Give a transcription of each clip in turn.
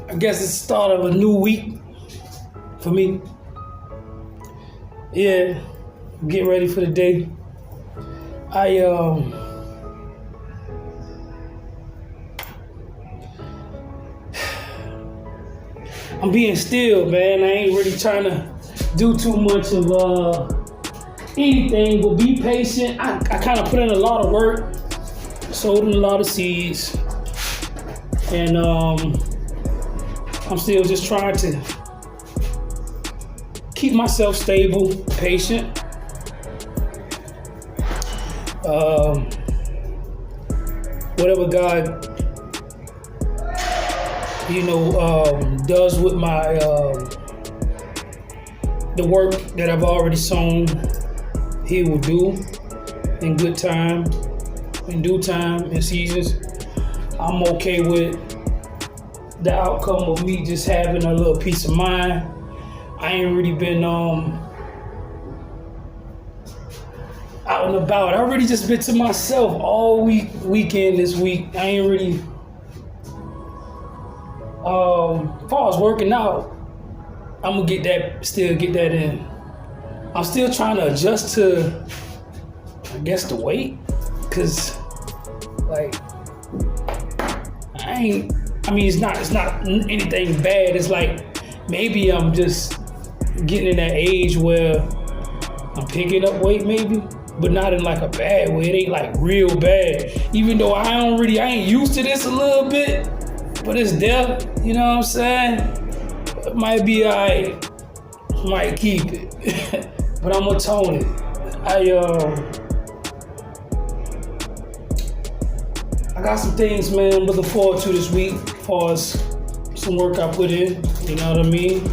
I guess it's the start of a new week for me. Yeah, getting ready for the day. I'm being still, man. I ain't really trying to do too much of anything, but be patient. I kind of put in a lot of work, sowed in a lot of seeds, and I'm still just trying to keep myself stable, patient. Whatever God, does with my the work that I've already sown, He will do in good time, in due time, in seasons. I'm okay with the outcome of me just having a little peace of mind. I ain't really been out and about. I really just been to myself all weekend this week. I ain't really as far as working out, I'm gonna still get that in. I'm still trying to adjust to, I guess, the weight, cause like it's not anything bad. It's like maybe I'm just getting in that age where I'm picking up weight, maybe, but not in like a bad way. It ain't like real bad. Even though I ain't used to this a little bit, but it's there. You know what I'm saying? It might be alright. Might keep it, but I'm gonna tone it. I got some things, man, I'm looking forward to this week as far as some work I put in, you know what I mean?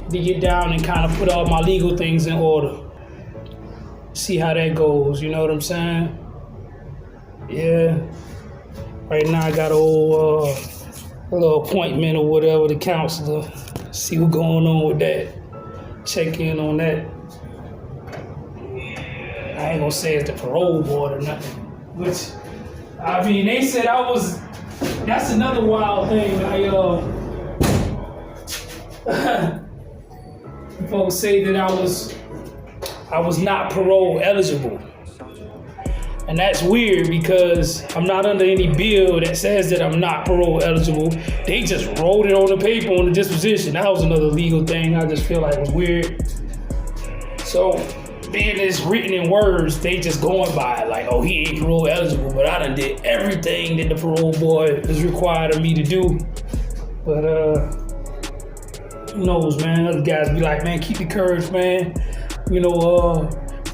To get down and kind of put all my legal things in order. See how that goes, you know what I'm saying? Yeah. Right now I got a little appointment or whatever, the counselor. See what's going on with that. Check in on that. I ain't gonna say it's the parole board or nothing. Which, they said that's another wild thing. Folks say that I was not parole eligible. And that's weird because I'm not under any bill that says that I'm not parole eligible. They just wrote it on the paper on the disposition. That was another legal thing I just feel like was weird. So being it's written in words, they just going by it like, oh, he ain't parole eligible. But I done did everything that the parole board is required of me to do. But who knows, man? Other guys be like, man, keep your courage, man.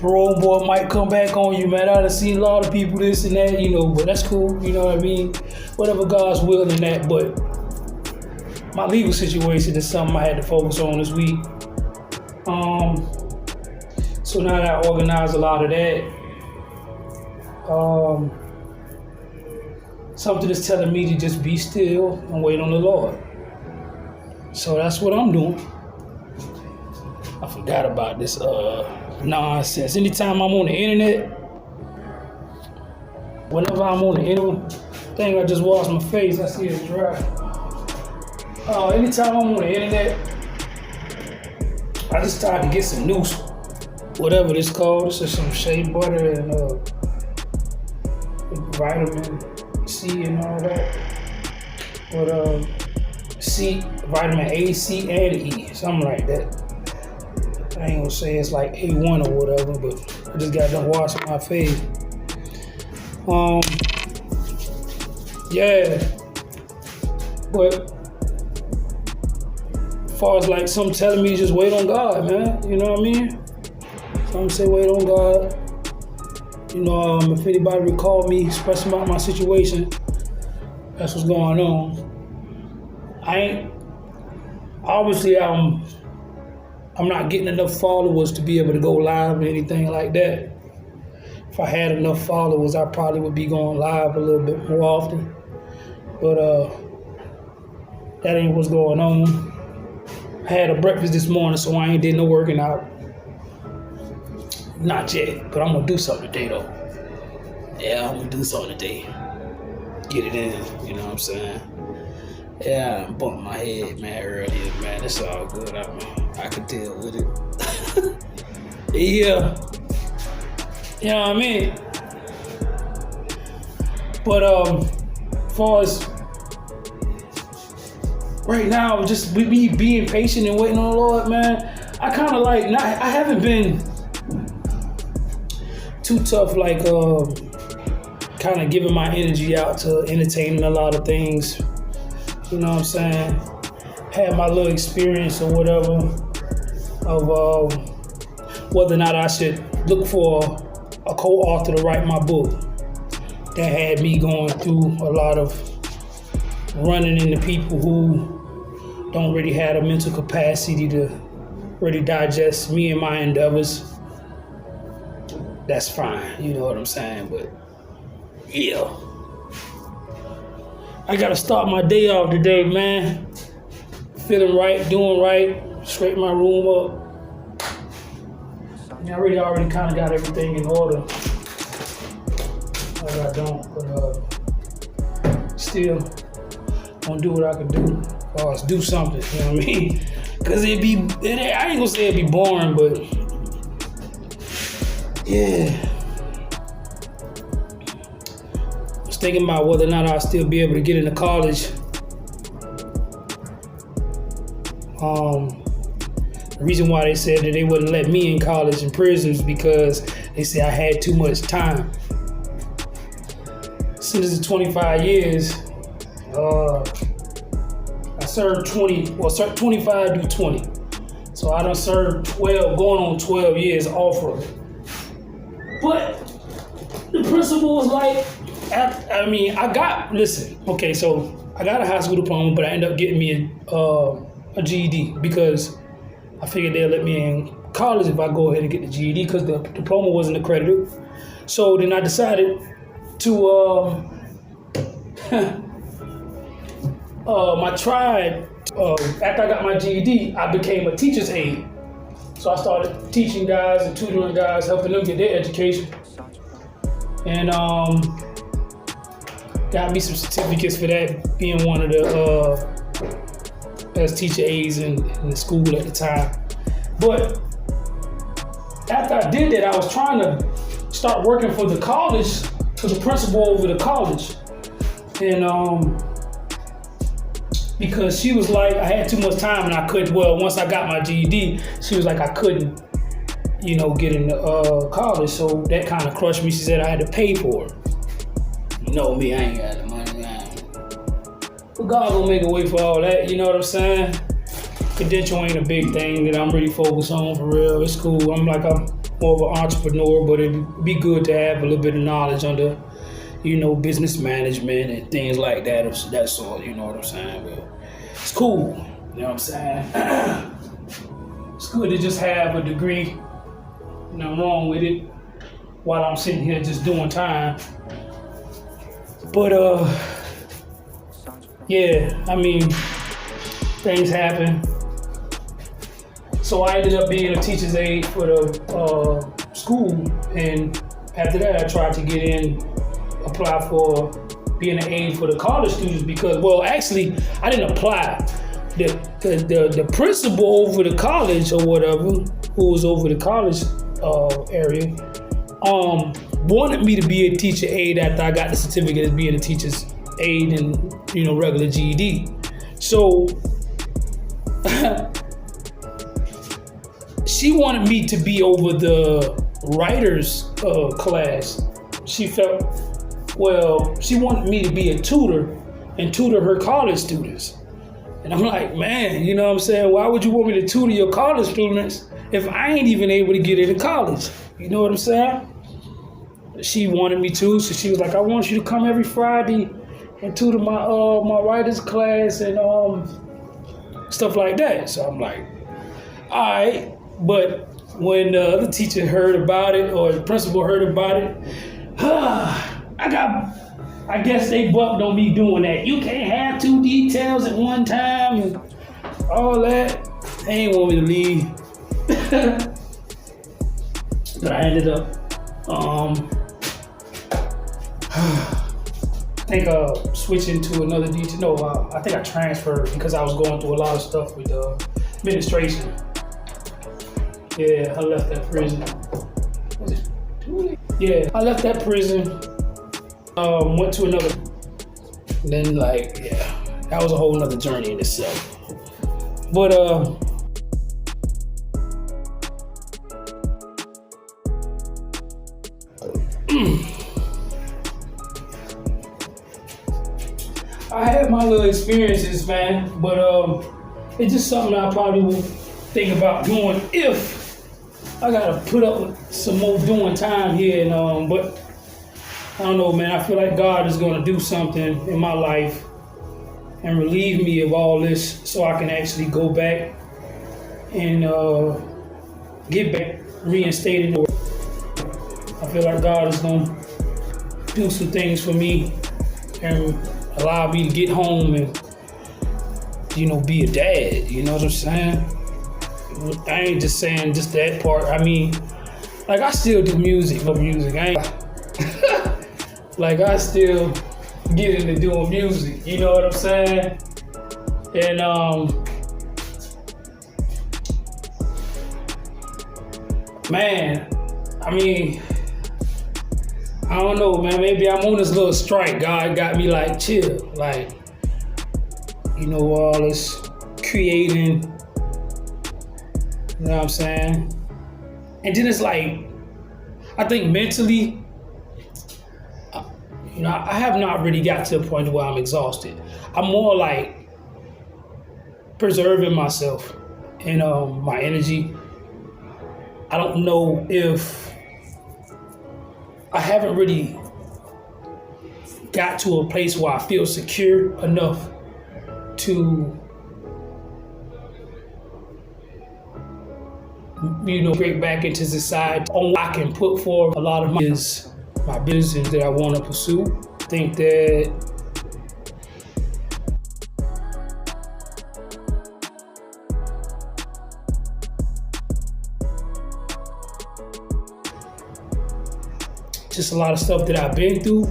Parole board might come back on you, man. I done seen a lot of people this and that, but that's cool, you know what I mean? Whatever God's will in that, but my legal situation is something I had to focus on this week. So now that I organized a lot of that, something is telling me to just be still and wait on the Lord. So that's what I'm doing. I forgot about this nonsense. Anytime I'm on the internet, whenever I'm on the internet, I just wash my face, I see it dry. Anytime I'm on the internet, I just start to get some new, whatever this called. This is some shea butter and vitamin C and all that. But vitamin A, C, and E, something like that. I ain't gonna say it's like A1 or whatever, but I just got done washing my face. Yeah. But as far as like some telling me just wait on God, man. You know what I mean? Some say wait on God. If anybody recall me expressing about my situation, that's what's going on. I'm not getting enough followers to be able to go live or anything like that. If I had enough followers, I probably would be going live a little bit more often. But that ain't what's going on. I had a breakfast this morning, so I ain't did no working out. Not yet, but I'm gonna do something today though. yeah, I'm gonna do something today. Get it in, you know what I'm saying? Yeah, I bumped my head, man, earlier, man. It's all good. I could deal with it. Yeah. You know what I mean? But as far as right now, just with me being patient and waiting on the Lord, man, I kind of like, I haven't been too tough, like kind of giving my energy out to entertaining a lot of things. You know what I'm saying? Had my little experience or whatever of whether or not I should look for a co-author to write my book. That had me going through a lot of running into people who don't really have the mental capacity to really digest me and my endeavors. That's fine, you know what I'm saying? But yeah, I gotta start my day off today, man. Feeling right, doing right, straighten my room up. I already kind of got everything in order. Like I don't, but still gonna do what I can do. Or do something, you know what I mean? Cause I ain't gonna say it'd be boring, but yeah. I was thinking about whether or not I'll still be able to get into college. The reason why they said that they wouldn't let me in college in prison is because they said I had too much time. Since it's 25 years, I served 25 to 20. So I done served 12, going on 12 years off of it. But the principal was like, I got a high school diploma, but I ended up getting me a GED because I figured they'll let me in college if I go ahead and get the GED because the diploma wasn't accredited. So then I decided to, after I got my GED, I became a teacher's aide. So I started teaching guys and tutoring guys, helping them get their education. And got me some certificates for that, being one of the best teacher aides in the school at the time. But after I did that, I was trying to start working for the college, for the principal over the college. And because she was like, I had too much time and I couldn't, once I got my GED, she was like, I couldn't, get into college. So that kind of crushed me. She said I had to pay for it. You know me, I ain't got the money, man. But God gonna make a way for all that, you know what I'm saying? Credential ain't a big thing that I'm really focused on for real. It's cool. I'm more of an entrepreneur, but it'd be good to have a little bit of knowledge under, business management and things like that. That sort, you know what I'm saying? But it's cool, you know what I'm saying? It's good to just have a degree. Nothing wrong with it while I'm sitting here just doing time. But things happen. So I ended up being a teacher's aide for the school, and after that I tried to apply for being an aide for the college students because, actually I didn't apply. The principal over the college or whatever, who was over the college area, wanted me to be a teacher aide after I got the certificate as being a teacher's aide and regular GED. So she wanted me to be over the writers class. She wanted me to be a tutor and tutor her college students. And I'm like, man, you know what I'm saying? Why would you want me to tutor your college students if I ain't even able to get into college? You know what I'm saying? She wanted me to, so she was like, I want you to come every Friday and tutor my writers class and stuff like that. So I'm like, all right. But when the other teacher heard about it, or the principal heard about it, I guess they bucked on me doing that. You can't have two details at one time and all that. They ain't want me to leave. But I ended up I think switching to another DJ. No, I think I transferred because I was going through a lot of stuff with administration. Yeah, I left that prison. Was it 2 weeks? Yeah, I left that prison. Went to another. Then that was a whole nother journey in itself. But I had my little experiences, man, but it's just something I probably will think about doing if I gotta put up with some more doing time here. And but I don't know, man. I feel like God is gonna do something in my life and relieve me of all this, so I can actually go back and get back reinstated. I feel like God is gonna do some things for me and allow me to get home and, be a dad. You know what I'm saying? I ain't just saying just that part. I mean, I still do music. I ain't I still get into doing music. You know what I'm saying? And man, I mean, I don't know, man. Maybe I'm on this little strike. God got me chill. All this creating. You know what I'm saying? And then it's I think mentally, I have not really got to a point where I'm exhausted. I'm more preserving myself and my energy. I don't know if I haven't really got to a place where I feel secure enough to, break back into society. I can put forward a lot of my business that I want to pursue. I think that just a lot of stuff that I've been through.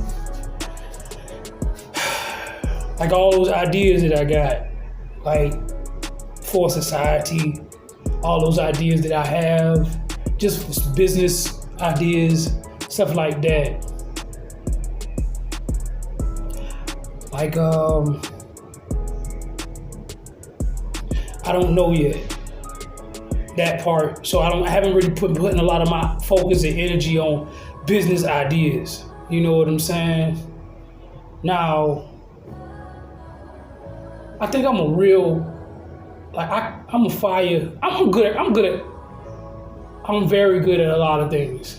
All those ideas that I got, for society, all those ideas that I have, just business ideas, stuff like that. I don't know yet that part, so I haven't really putting a lot of my focus and energy on business ideas. You know what I'm saying? Now, I think I'm a real, I'm a fire. I'm very good at a lot of things.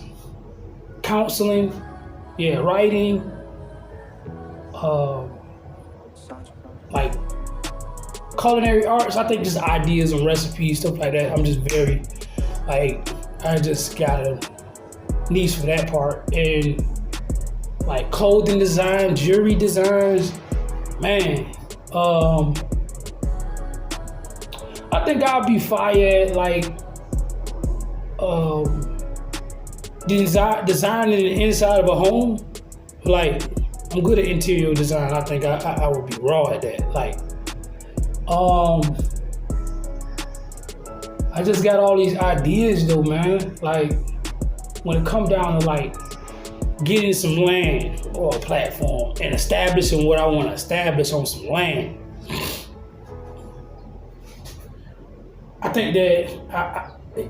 Counseling, writing, culinary arts. I think just ideas and recipes, stuff like that. I'm just very, I just got a niche for that part. And clothing design, jewelry designs, man. I think I'll be fire at designing the inside of a home. I'm good at interior design. I think I would be raw at that. I just got all these ideas though, man. When it comes down to getting some land or a platform and establishing what I want to establish on some land, I think that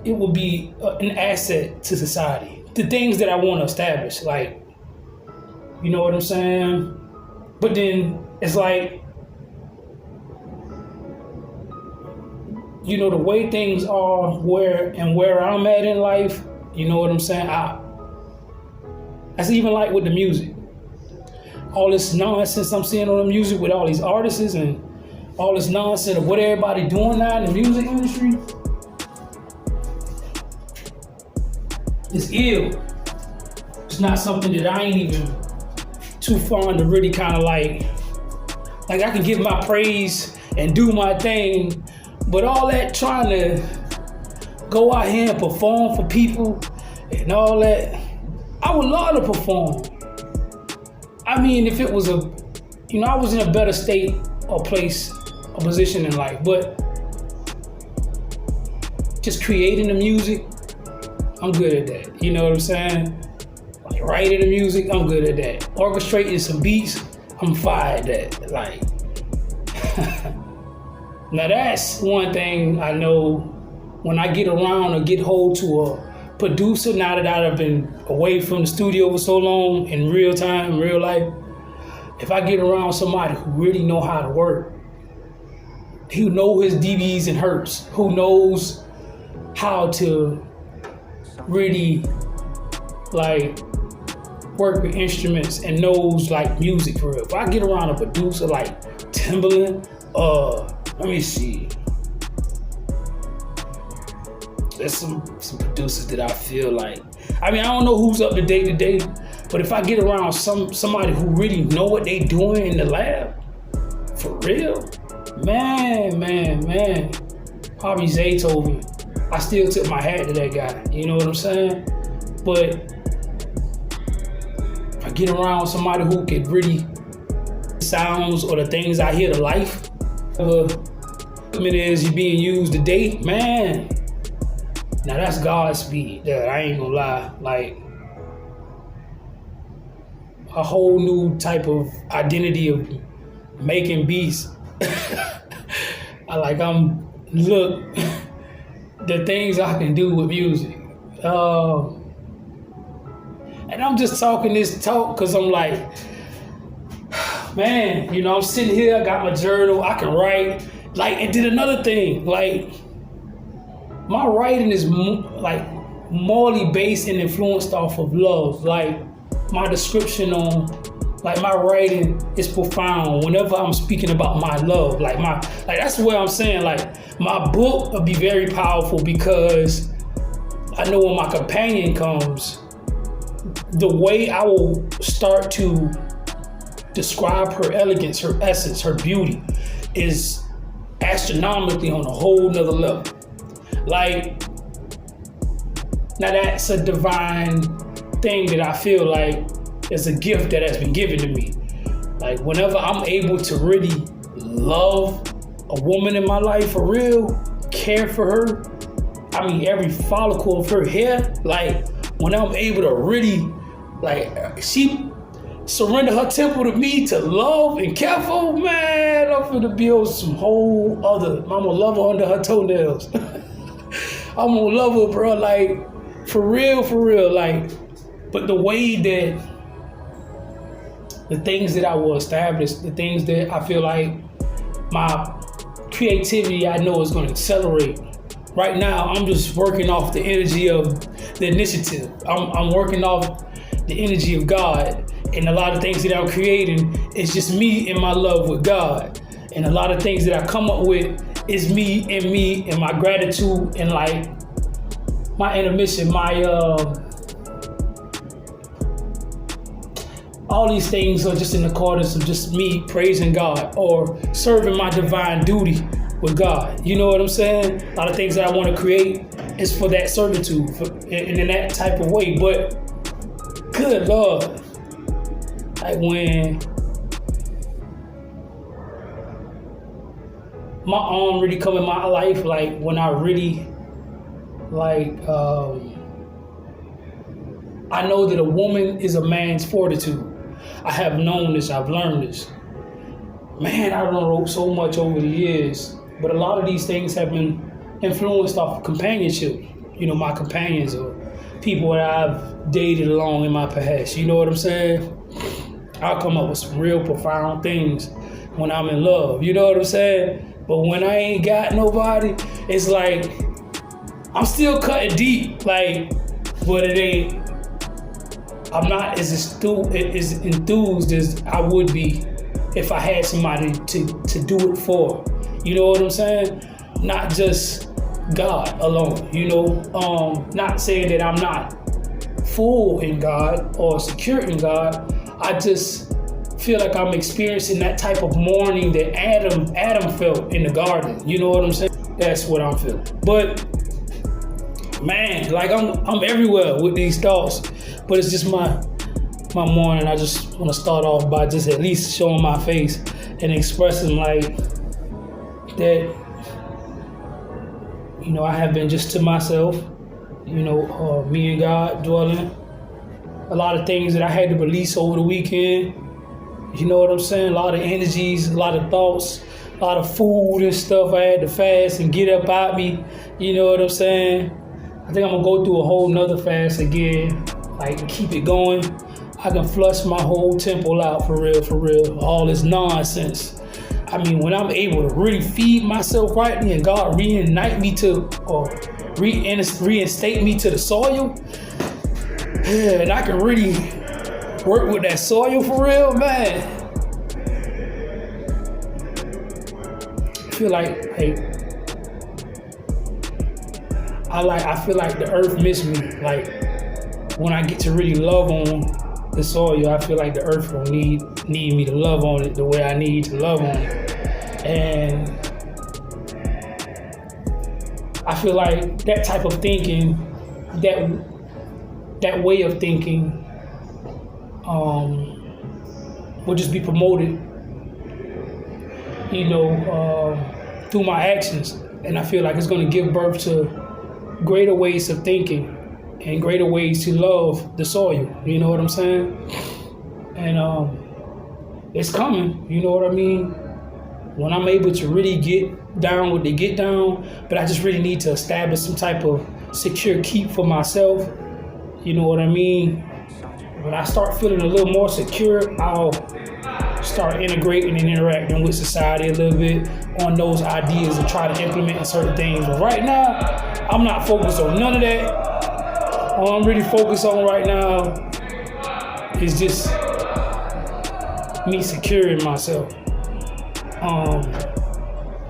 it will be an asset to society. The things that I want to establish, you know what I'm saying? But then it's the way things are, where I'm at in life, you know what I'm saying? That's even with the music. All this nonsense I'm seeing on the music with all these artists and all this nonsense of what everybody doing now in the music industry. It's ill. It's not something that I ain't even too fond to really kind of I can give my praise and do my thing, but all that trying to go out here and perform for people and all that, I would love to perform. I mean, if it was I was in a better state or place or position in life, but just creating the music, I'm good at that. You know what I'm saying? Like writing the music, I'm good at that. Orchestrating some beats, I'm fine at that. Like, now that's one thing I know when I get around or get hold to a producer, now that I've been away from the studio for so long in real time, in real life, if I get around somebody who really know how to work, who know his dBs and hertz, who knows how to really like work with instruments and knows like music for real. If I get around a producer like Timbaland, let me see. There's some producers that I feel like, I don't know who's up to day, but if I get around somebody who really know what they doing in the lab, for real, man, probably Zaytoven. I still tip my hat to that guy, you know what I'm saying? But if I get around somebody who could really sounds or the things I hear to life, it is being used today, man. Now that's Godspeed. Yeah, I ain't gonna lie. Like a whole new type of identity of making beats. Look, the things I can do with music. And I'm just talking this talk because I'm like, man, I'm sitting here, I got my journal, I can write. Like, and did another thing, like, my writing is morally based and influenced off of love. Like, my description on, like, my writing is profound whenever I'm speaking about my love. Like, that's what I'm saying. Like, my book will be very powerful because I know when my companion comes, the way I will start to describe her elegance, her essence, her beauty is astronomically on a whole nother level. Like, now that's a divine thing that I feel like is a gift that has been given to me. Like, whenever I'm able to really love a woman in my life for real, care for her, every follicle of her hair, like, when I'm able to really, like, she surrender her temple to me to love and care for, man, I'm gonna build some whole other, I'm gonna love her under her toenails. I'm gonna love her, bro, like, for real, like, but the way that the things that I will establish, the things that I feel like my creativity I know is gonna accelerate. Right now, I'm just working off the energy of the initiative. I'm working off the energy of God. And a lot of things that I'm creating is just me and my love with God. And a lot of things that I come up with is me and my gratitude and like my intermission, all these things are just in accordance of just me praising God or serving my divine duty with God. You know what I'm saying? A lot of things that I want to create is for that servitude and in that type of way. But good Lord, like when my arm really come in my life, like when I really I know that a woman is a man's fortitude. I have known this, I've learned this. Man, I don't wrote so much over the years, but a lot of these things have been influenced off of companionship. You know, my companions or people that I've dated along in my past. You know what I'm saying? I'll come up with some real profound things when I'm in love. You know what I'm saying? But when I ain't got nobody, it's like, I'm still cutting deep, like, but it ain't, I'm not as enthused as I would be if I had somebody to do it for. You know what I'm saying? Not just God alone, you know? Not saying that I'm not full in God or secure in God. I just feel like I'm experiencing that type of mourning that Adam felt in the garden. You know what I'm saying? That's what I'm feeling. But man, like I'm everywhere with these thoughts, but it's just my my morning, I just want to start off by just at least showing my face and expressing like that, I have been just to myself, me and God dwelling. A lot of things that I had to release over the weekend, you know what I'm saying? A lot of energies, a lot of thoughts, a lot of food and stuff I had to fast and get up out me, you know what I'm saying? I think I'm gonna go through a whole nother fast again, like keep it going. I can flush my whole temple out for real, all this nonsense. I mean, when I'm able to really feed myself rightly and God reinstate me to the soil, and I can really work with that soil for real, man. I feel like I feel like the earth missed me. Like when I get to really love on the soil, I feel like the earth will need me to love on it the way I need to love on it. And I feel like that type of thinking, that way of thinking, will just be promoted, through my actions. And I feel like it's going to give birth to greater ways of thinking and greater ways to love the soil. You know what I'm saying? And it's coming. You know what I mean? When I'm able to really get down with the get down, but I just really need to establish some type of secure keep for myself. You know what I mean? When I start feeling a little more secure, I'll start integrating and interacting with society a little bit on those ideas and try to implement certain things. But right now, I'm not focused on none of that. All I'm really focused on right now is just me securing myself.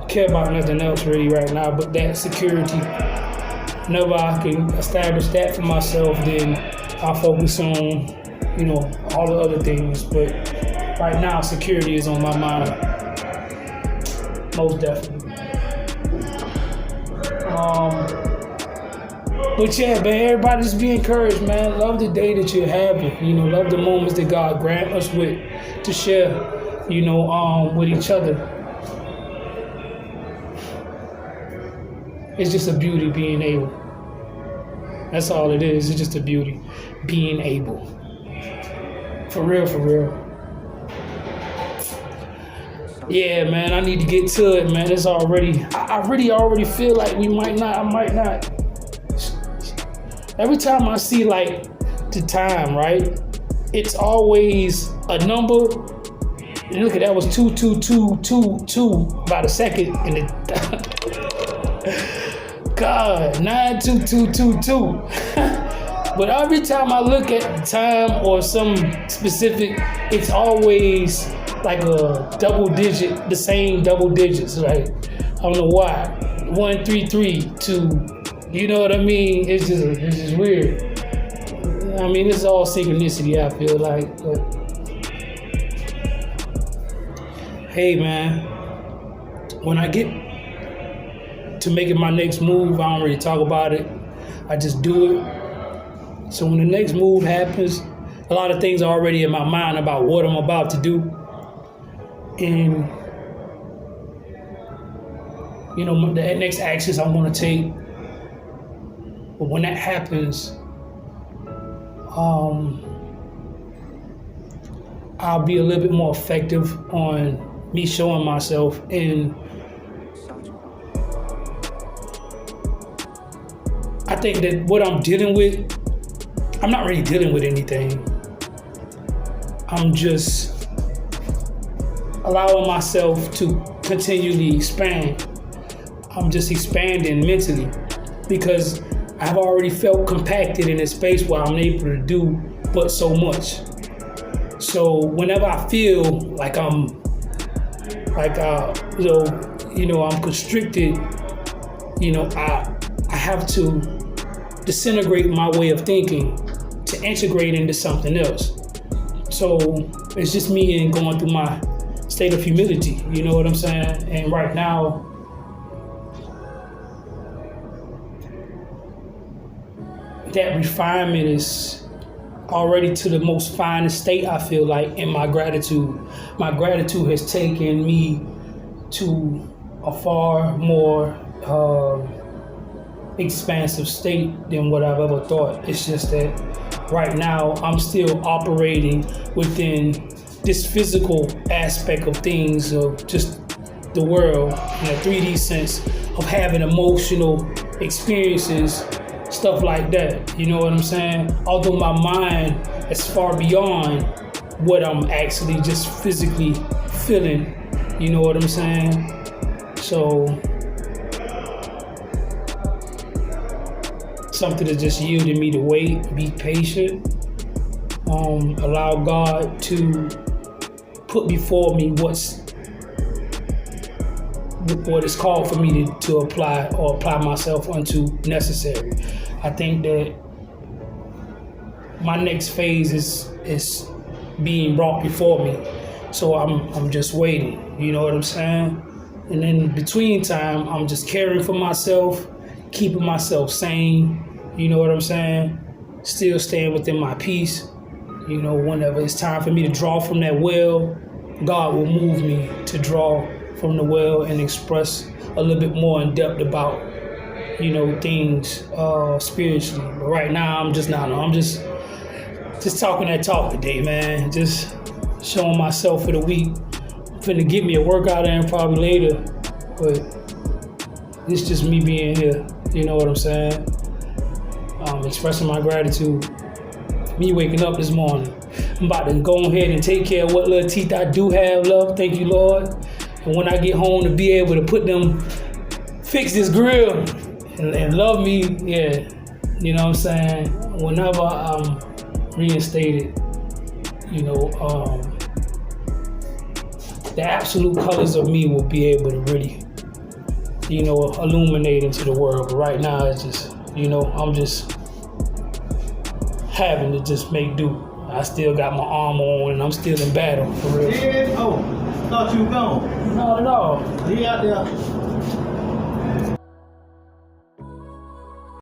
Care about nothing else really right now but that security. Whenever I can establish that for myself, then I'll focus on, all the other things. But right now, security is on my mind. Most definitely. But yeah, man, everybody just be encouraged, man. Love the day that you're having. Love the moments that God grant us with to share, with each other. It's just a beauty being able. That's all it is. It's just a beauty being able. For real. Yeah, man, I need to get to it, man. It's already, I really already feel like I might not. Every time I see like the time, right? It's always a number. And look at that, was 22222 by the second, and it God, 92222. But every time I look at the time or some specific, it's always like a double digit, the same double digits. Like, I don't know why. 1332. You know what I mean? It's just weird. I mean, it's all synchronicity, I feel like. But hey, man, when I get to making my next move, I don't really talk about it. I just do it. So when the next move happens, a lot of things are already in my mind about what I'm about to do. And, the next actions I'm going to take. But when that happens, I'll be a little bit more effective on me showing myself. And I think that what I'm dealing with, I'm not really dealing with anything. I'm just allowing myself to continually expand. I'm just expanding mentally because I've already felt compacted in a space where I'm able to do but so much. So whenever I feel like I'm constricted, I have to disintegrate my way of thinking to integrate into something else. So it's just me and going through my state of humility, you know what I'm saying? And right now, that refinement is already to the most finest state, I feel like, in my gratitude. My gratitude has taken me to a far more expansive state than what I've ever thought. It's just that right now I'm still operating within this physical aspect of things, of just the world in a 3D sense, of having emotional experiences, stuff like that. You know what I'm saying? Although my mind is far beyond what I'm actually just physically feeling. You know what I'm saying? So something that just yielded me to wait, be patient, allow God to put before me what is called for me to apply or apply myself unto necessary. I think that my next phase is being brought before me, so I'm just waiting. You know what I'm saying? And in between time, I'm just caring for myself, keeping myself sane. You know what I'm saying? Still staying within my peace. You know, whenever it's time for me to draw from that well, God will move me to draw from the well and express a little bit more in depth about, you know, things spiritually. But right now, I'm just talking that talk today, man. Just showing myself for the week. I'm finna get me a workout in probably later, but it's just me being here. You know what I'm saying? Expressing my gratitude. Me waking up this morning. I'm about to go ahead and take care of what little teeth I do have left. Thank you, Lord. And when I get home, to be able to fix this grill and love me, yeah. You know what I'm saying? Whenever I'm reinstated, you know, the absolute colors of me will be able to really, you know, illuminate into the world. But right now, it's just, you know, I'm just having to just make do. I still got my armor on and I'm still in battle, for real. Yeah? Oh, thought you were gone. Not at all. He out there.